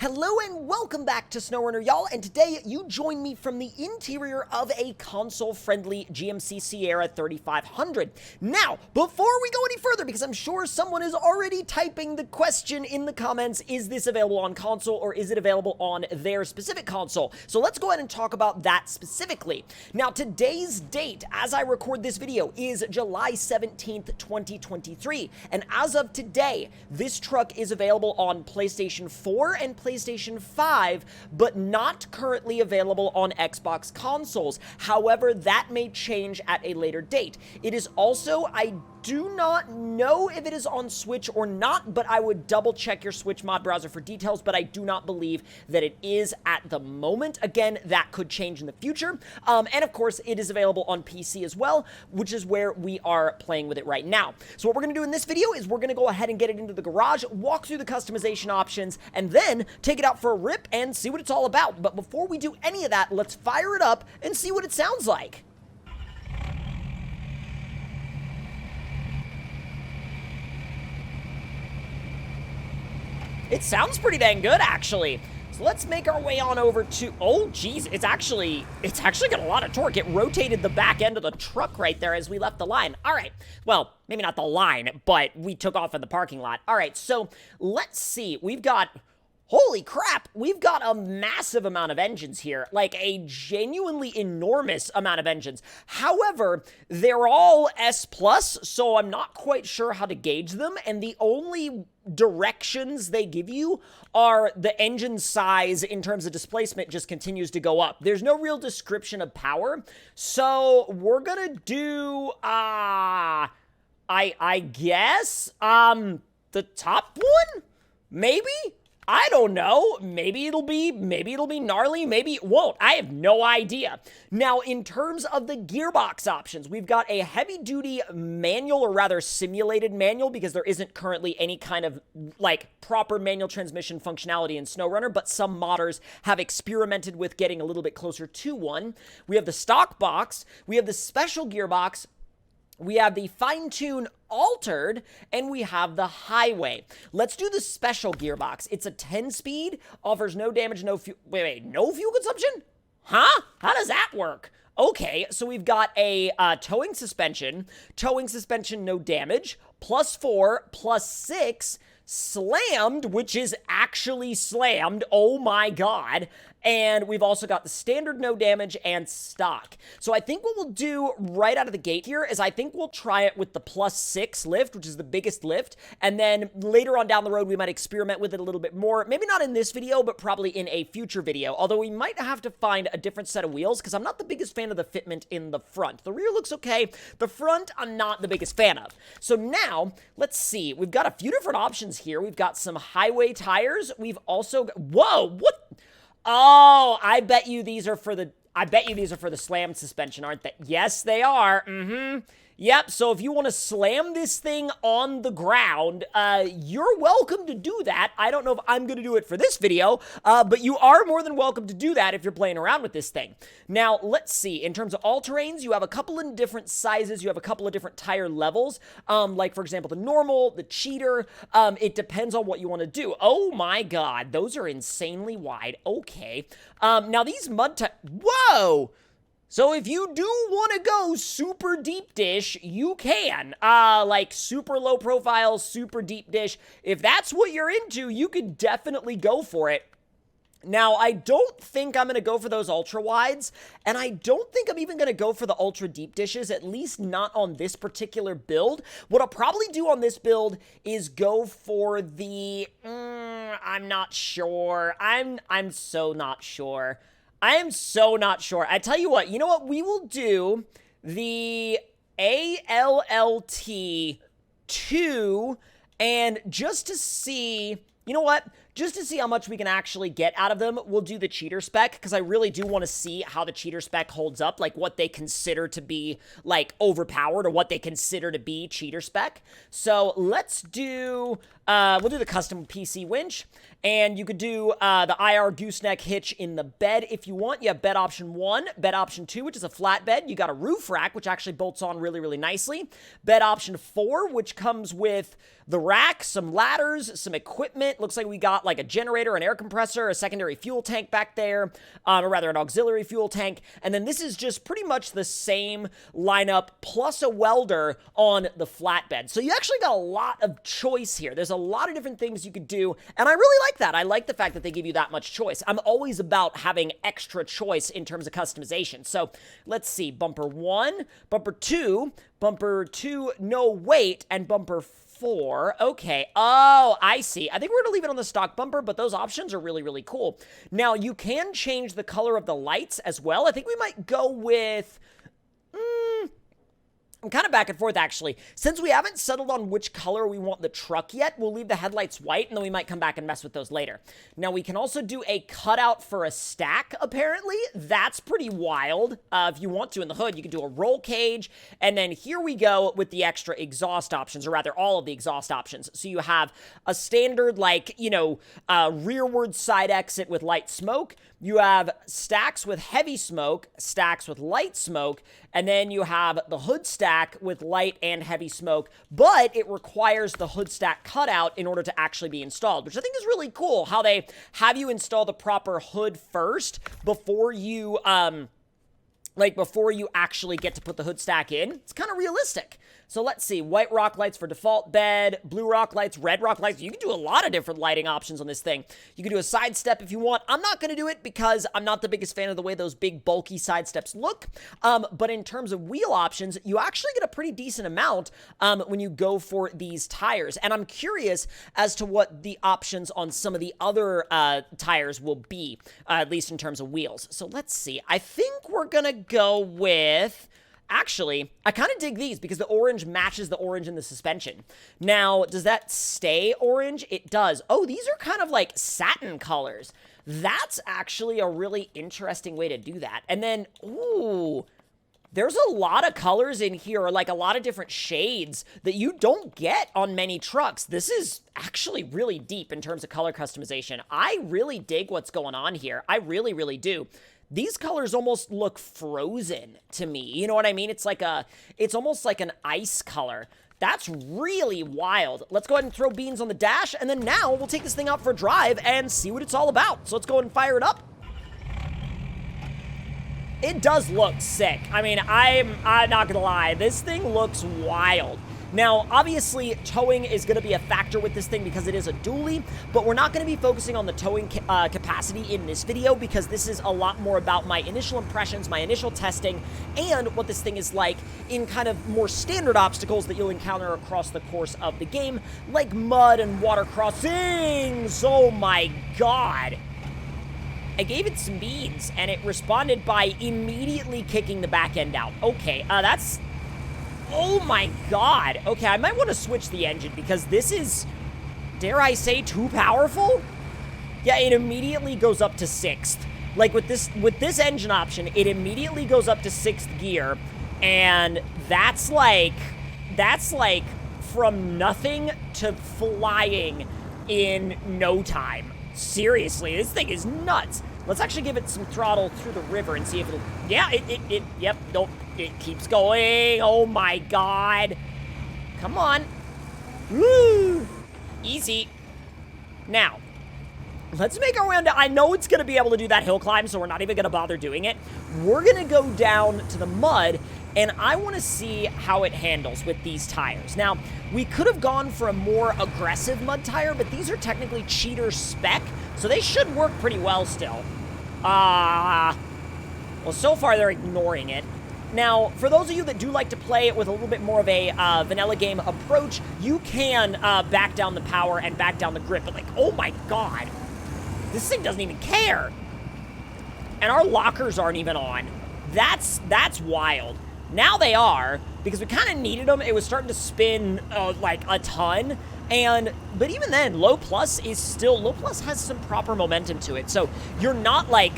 Hello and welcome back to SnowRunner, y'all, and today you join me from the interior of a console-friendly GMC Sierra 3500. Now, before we go any further, because I'm sure someone is already typing the question in the comments, is this available on console or is it available on their specific console? So let's go ahead and talk about that specifically. Now, today's date, as I record this video, is July 17th, 2023, and as of today, this truck is available on PlayStation 4 and PlayStation 5, but not currently available on Xbox consoles. However, that may change at a later date. It is also, I do not know if it is on Switch or not, but I would double check your Switch mod browser for details, but I do not believe that it is at the moment. Again, that could change in the future. And of course, it is available on PC as well, which is where we are playing with it right now. So what we're going to do in this video is we're going to go ahead and get it into the garage, walk through the customization options, and then take it out for a rip and see what it's all about. But before we do any of that, let's fire it up and see what it sounds like. It sounds pretty dang good, actually. So let's make our way on over to, oh, geez, it's actually got a lot of torque. It rotated the back end of the truck right there as we left the line. All right, well, maybe not the line, but we took off in the parking lot. All right, so let's see. We've got, holy crap, we've got a massive amount of engines here, like a genuinely enormous amount of engines. However, they're all S+, so I'm not quite sure how to gauge them, and the only directions they give you are the engine size in terms of displacement just continues to go up. There's no real description of power, so we're gonna do, I guess, the top one? Maybe? I don't know. Maybe it'll be gnarly, maybe it won't. I have no idea. Now, in terms of the gearbox options, we've got a heavy-duty manual, or rather simulated manual, because there isn't currently any kind of, like, proper manual transmission functionality in SnowRunner, but some modders have experimented with getting a little bit closer to one. We have the stock box, we have the special gearbox, we have the fine-tune altered, and we have the highway. Let's do the special gearbox. It's a 10-speed, offers no damage, no fuel. Wait, no fuel consumption? Huh? How does that work? Okay, so we've got a towing suspension, no damage, +4, +6, slammed, which is actually slammed, oh my god, and we've also got the standard no damage and stock. So I think what we'll do right out of the gate here is I think we'll try it with the +6 lift, which is the biggest lift, and then later on down the road we might experiment with it a little bit more, maybe not in this video, but probably in a future video, although we might have to find a different set of wheels, because I'm not the biggest fan of the fitment in the front. The rear looks okay, the front I'm not the biggest fan of. So now, let's see, we've got a few different options here. We've got some highway tires, we've also got, whoa, what? Oh, I bet you these are for the slam suspension, aren't they? Yes, they are. Yep, so if you want to slam this thing on the ground, you're welcome to do that. I don't know if I'm going to do it for this video, but you are more than welcome to do that if you're playing around with this thing. Now, let's see. In terms of all-terrains, you have a couple of different sizes. You have a couple of different tire levels, like, for example, the normal, the cheater. It depends on what you want to do. Oh, my God. Those are insanely wide. Okay. Now, these mud tires... Whoa! So if you do want to go super deep dish, you can. Like super low profile, super deep dish. If that's what you're into, you could definitely go for it. Now, I don't think I'm going to go for those ultra wides, and I don't think I'm even going to go for the ultra deep dishes, at least not on this particular build. What I'll probably do on this build is go for the, I'm not sure. I'm so not sure. I am so not sure. I tell you what, we will do the ALLT 2, and just to see, just to see how much we can actually get out of them, we'll do the cheater spec, because I really do want to see how the cheater spec holds up, like what they consider to be, like, overpowered, or what they consider to be cheater spec. So let's do, we'll do the custom PC winch, and you could do the IR gooseneck hitch in the bed if you want. You have bed option 1, bed option 2, which is a flat bed. You got a roof rack, which actually bolts on really, really nicely. Bed option 4, which comes with the rack, some ladders, some equipment. Looks like we got got like a generator, an air compressor, a secondary fuel tank back there, or rather an auxiliary fuel tank. And then this is just pretty much the same lineup plus a welder on the flatbed. So you actually got a lot of choice here. There's a lot of different things you could do, and I really like that. I like the fact that they give you that much choice. I'm always about having extra choice in terms of customization. So let's see, bumper 1, bumper 2, no weight, and bumper 4. Okay. Oh, I see. I think we're going to leave it on the stock bumper, but those options are really, really cool. Now, you can change the color of the lights as well. I think we might go with... I'm kind of back and forth, actually. Since we haven't settled on which color we want the truck yet, we'll leave the headlights white, and then we might come back and mess with those later. Now, we can also do a cutout for a stack, apparently. That's pretty wild. If you want to in the hood, you can do a roll cage, and then here we go with the extra exhaust options, or rather, all of the exhaust options. So you have a standard, like, you know, rearward side exit with light smoke. You have stacks with heavy smoke, stacks with light smoke, and then you have the hood stack with light and heavy smoke, but it requires the hood stack cutout in order to actually be installed, which I think is really cool, how they have you install the proper hood first before you, before you actually get to put the hood stack in. It's kind of realistic. So let's see, white rock lights for default bed, blue rock lights, red rock lights. You can do a lot of different lighting options on this thing. You can do a side step if you want. I'm not going to do it because I'm not the biggest fan of the way those big bulky side steps look. But in terms of wheel options, you actually get a pretty decent amount when you go for these tires. And I'm curious as to what the options on some of the other tires will be, at least in terms of wheels. So let's see. I think we're going to go with... Actually, I kind of dig these because the orange matches the orange in the suspension. Now, does that stay orange? It does. Oh, these are kind of like satin colors. That's actually a really interesting way to do that. And then, ooh, there's a lot of colors in here, like a lot of different shades that you don't get on many trucks. This is actually really deep in terms of color customization. I really dig what's going on here. I really, really do. These colors almost look frozen to me. You know what I mean? It's almost like an ice color. That's really wild. Let's go ahead and throw beans on the dash, and then now we'll take this thing out for a drive and see what it's all about. So let's go ahead and fire it up. It does look sick. I mean, I'm not gonna lie. This thing looks wild. Now, obviously, towing is going to be a factor with this thing because it is a dually, but we're not going to be focusing on the towing capacity in this video because this is a lot more about my initial impressions, my initial testing, and what this thing is like in kind of more standard obstacles that you'll encounter across the course of the game, like mud and water crossings. Oh my god. I gave it some beans, and it responded by immediately kicking the back end out. Okay, that's... Oh my god. Okay, I might want to switch the engine because this is, dare I say, too powerful? Yeah, it immediately goes up to 6th. Like with this engine option, it immediately goes up to 6th gear, and that's like from nothing to flying in no time. Seriously, this thing is nuts. Let's actually give it some throttle through the river and see if it'll... Yeah, yep, nope, it keeps going. Oh my god. Come on. Woo! Easy. Now, let's make our way down. I know it's going to be able to do that hill climb, so we're not even going to bother doing it. We're going to go down to the mud, and I want to see how it handles with these tires. Now, we could have gone for a more aggressive mud tire, but these are technically cheater spec, so they should work pretty well still. Well, so far they're ignoring it. Now, for those of you that do like to play it with a little bit more of a vanilla game approach, you can back down the power and back down the grip, but like, oh my god, this thing doesn't even care. And our lockers aren't even on. That's wild. Now they are, because we kind of needed them. It was starting to spin like a ton. But even then, low plus has some proper momentum to it. So you're not like,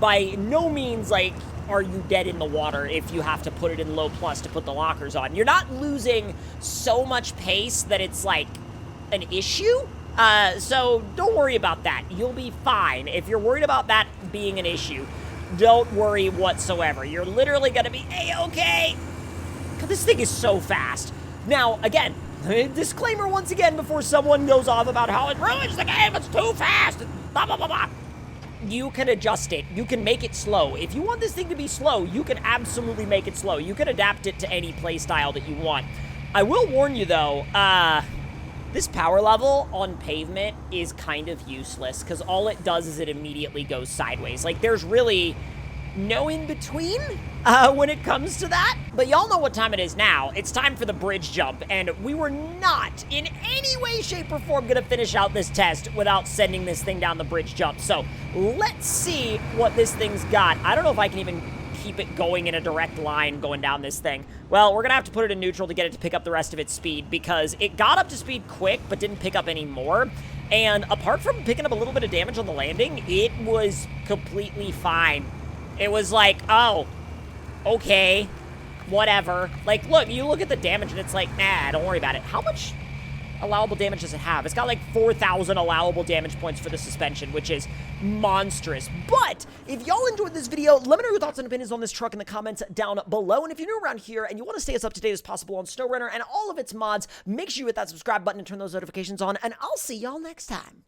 by no means like, are you dead in the water if you have to put it in low plus to put the lockers on. You're not losing so much pace that it's like an issue. So don't worry about that. You'll be fine. If you're worried about that being an issue, don't worry whatsoever. You're literally going to be A-okay. God, this thing is so fast. Now, again, Disclaimer once again before someone goes off about how it ruins the game, it's too fast, blah, blah, blah, blah. You can adjust it. You can make it slow. If you want this thing to be slow, you can absolutely make it slow. You can adapt it to any play style that you want. I will warn you, though, this power level on pavement is kind of useless because all it does is it immediately goes sideways. Like, there's really no in-between when it comes to that. But y'all know what time it is now. It's time for the bridge jump, and we were not in any way, shape, or form gonna finish out this test without sending this thing down the bridge jump. So let's see what this thing's got. I don't know if I can even keep it going in a direct line going down this thing. Well, we're gonna have to put it in neutral to get it to pick up the rest of its speed because it got up to speed quick but didn't pick up any more. And apart from picking up a little bit of damage on the landing, it was completely fine. It was like, oh, okay, whatever. Like, look, you look at the damage and it's like, nah, don't worry about it. How much allowable damage does it have? It's got like 4,000 allowable damage points for the suspension, which is monstrous. But if y'all enjoyed this video, let me know your thoughts and opinions on this truck in the comments down below. And if you're new around here and you want to stay as up to date as possible on SnowRunner and all of its mods, make sure you hit that subscribe button and turn those notifications on. And I'll see y'all next time.